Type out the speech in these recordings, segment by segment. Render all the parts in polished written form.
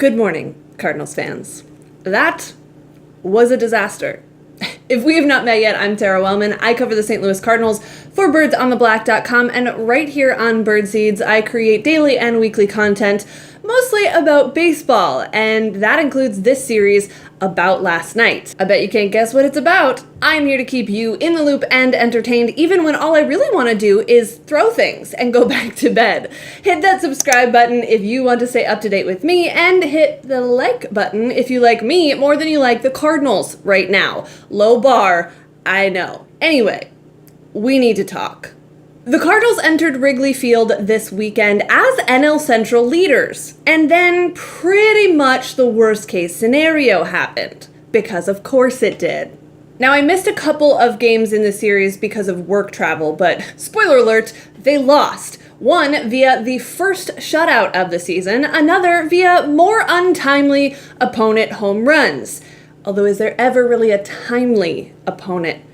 Good morning, Cardinals fans. That was a disaster. If we have not met yet, I'm Tara Wellman. I cover the St. Louis Cardinals for birdsontheblack.com, and right here on Birdseeds, I create daily and weekly content mostly about baseball, and that includes this series about last night. I bet you can't guess what it's about. I'm here to keep you in the loop and entertained, even when all I really want to do is throw things and go back to bed. Hit that subscribe button if you want to stay up to date with me, and hit the like button if you like me more than you like the Cardinals right now. Low bar, I know. Anyway, we need to talk. The Cardinals entered Wrigley Field this weekend as NL Central leaders, and then pretty much the worst case scenario happened, because of course it did. Now, I missed a couple of games in the series because of work travel, but spoiler alert, they lost. One via the first shutout of the season, another via more untimely opponent home runs. Although, is there ever really a timely opponent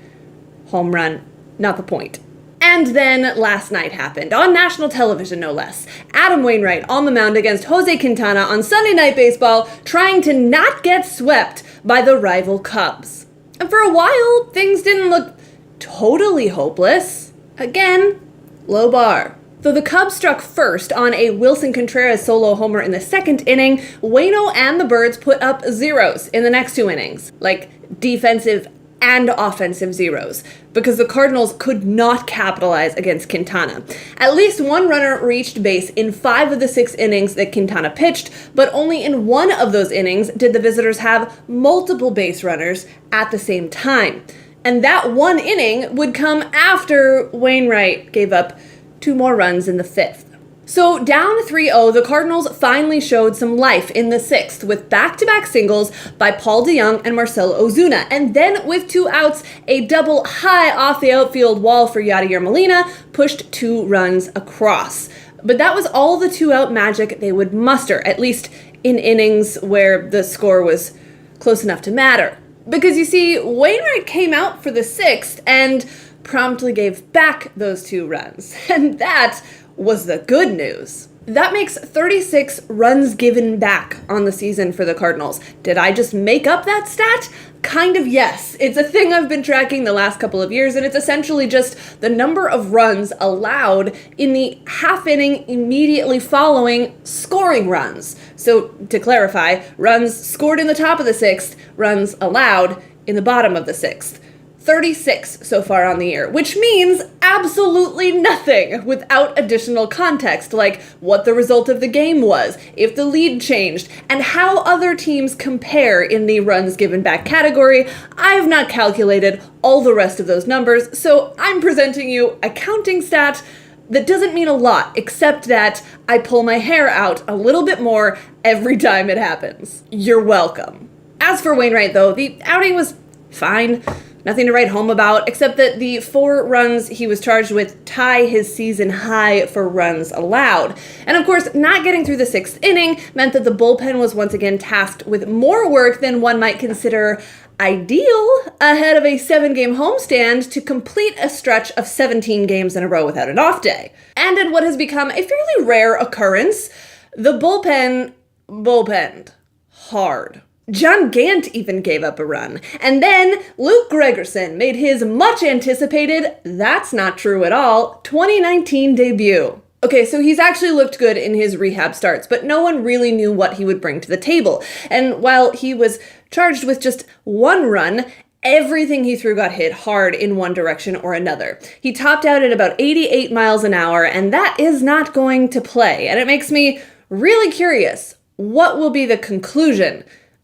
home run? Not the point. And then last night happened, on national television no less. Adam Wainwright on the mound against Jose Quintana on Sunday Night Baseball, trying to not get swept by the rival Cubs. And for a while, things didn't look totally hopeless. Again, low bar. Though the Cubs struck first on a Wilson Contreras solo homer in the second inning, Waino and the Birds put up zeros in the next two innings. Like, defensive and offensive zeros, because the Cardinals could not capitalize against Quintana. At least one runner reached base in 5 of the 6 innings that Quintana pitched, but only in 1 of those innings did the visitors have multiple base runners at the same time. And that one inning would come after Wainwright gave up 2 more runs in the 5th. So down 3-0, the Cardinals finally showed some life in the 6th with back-to-back singles by Paul DeJong and Marcell Ozuna. And then with 2 outs, a double high off the outfield wall for Yadier Molina pushed 2 runs across. But that was all the 2-out magic they would muster, at least in innings where the score was close enough to matter. Because you see, Wainwright came out for the 6th and promptly gave back those 2 runs. And that was the good news. That makes 36 runs given back on the season for the Cardinals. Did I just make up that stat? Kind of, yes. It's a thing I've been tracking the last couple of years, and it's essentially just the number of runs allowed in the half inning immediately following scoring runs. So, to clarify, runs scored in the top of the 6th, runs allowed in the bottom of the 6th. 36 so far on the year, which means absolutely nothing without additional context, like what the result of the game was, if the lead changed, and how other teams compare in the runs given back category. I have not calculated all the rest of those numbers, so I'm presenting you a counting stat that doesn't mean a lot, except that I pull my hair out a little bit more every time it happens. You're welcome. As for Wainwright, though, the outing was fine. Nothing to write home about, except that the 4 runs he was charged with tie his season high for runs allowed. And of course, not getting through the 6th inning meant that the bullpen was once again tasked with more work than one might consider ideal ahead of a 7-game homestand to complete a stretch of 17 games in a row without an off day. And in what has become a fairly rare occurrence, the bullpened hard. John Gant even gave up a run. And then Luke Gregerson made his much-anticipated, that's not true at all, 2019 debut. Okay, so he's actually looked good in his rehab starts, but no one really knew what he would bring to the table. And while he was charged with just 1 run, everything he threw got hit hard in one direction or another. He topped out at about 88 miles an hour, and that is not going to play. And it makes me really curious, what will be the conclusion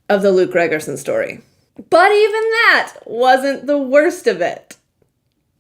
of the Luke Gregerson story? But even that wasn't the worst of it.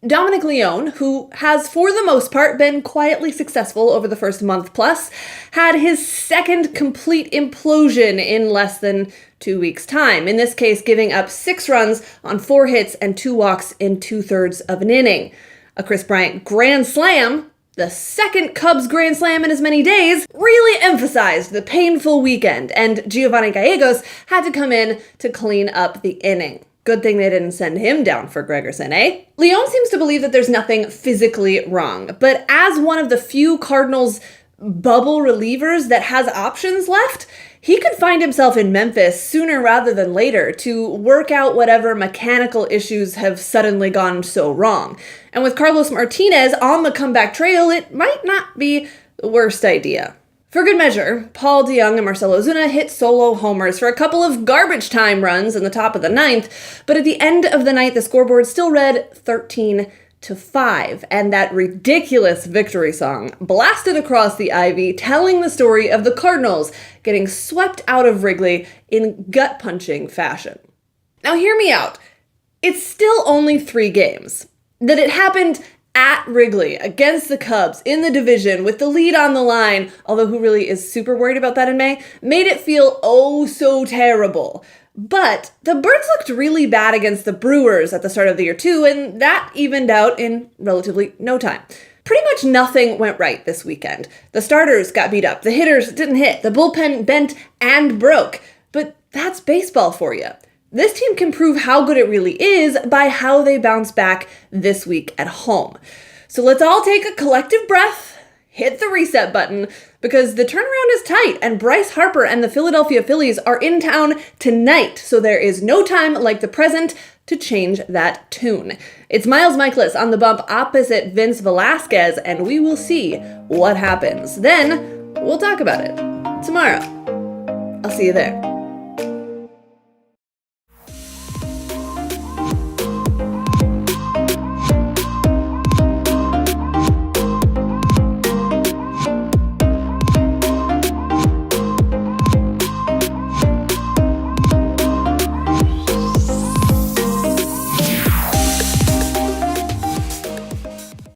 Dominic Leone, who has for the most part been quietly successful over the first month plus, had his second complete implosion in less than 2 weeks' time, in this case giving up 6 runs on 4 hits and 2 walks in 2/3 of an inning. A Chris Bryant grand slam, the second Cubs grand slam in as many days, really emphasized the painful weekend, and Giovanni Gallegos had to come in to clean up the inning. Good thing they didn't send him down for Gregerson, eh? Leone seems to believe that there's nothing physically wrong, but as one of the few Cardinals bubble relievers that has options left, he could find himself in Memphis sooner rather than later to work out whatever mechanical issues have suddenly gone so wrong. And with Carlos Martinez on the comeback trail, it might not be the worst idea. For good measure, Paul DeJong and Marcell Ozuna hit solo homers for a couple of garbage time runs in the top of the ninth, but at the end of the night, the scoreboard still read 13-5, and that ridiculous victory song blasted across the ivy, telling the story of the Cardinals getting swept out of Wrigley in gut-punching fashion. Now hear me out. It's still only 3 games. That it happened at Wrigley against the Cubs in the division with the lead on the line, although who really is super worried about that in May, made it feel oh so terrible. But the Birds looked really bad against the Brewers at the start of the year too, and that evened out in relatively no time. Pretty much nothing went right this weekend. The starters got beat up, the hitters didn't hit, the bullpen bent and broke. But that's baseball for you. This team can prove how good it really is by how they bounce back this week at home. So let's all take a collective breath, hit the reset button, because the turnaround is tight, and Bryce Harper and the Philadelphia Phillies are in town tonight, so there is no time like the present to change that tune. It's Miles Mikolas on the bump opposite Vince Velasquez, and we will see what happens. Then we'll talk about it tomorrow. I'll see you there.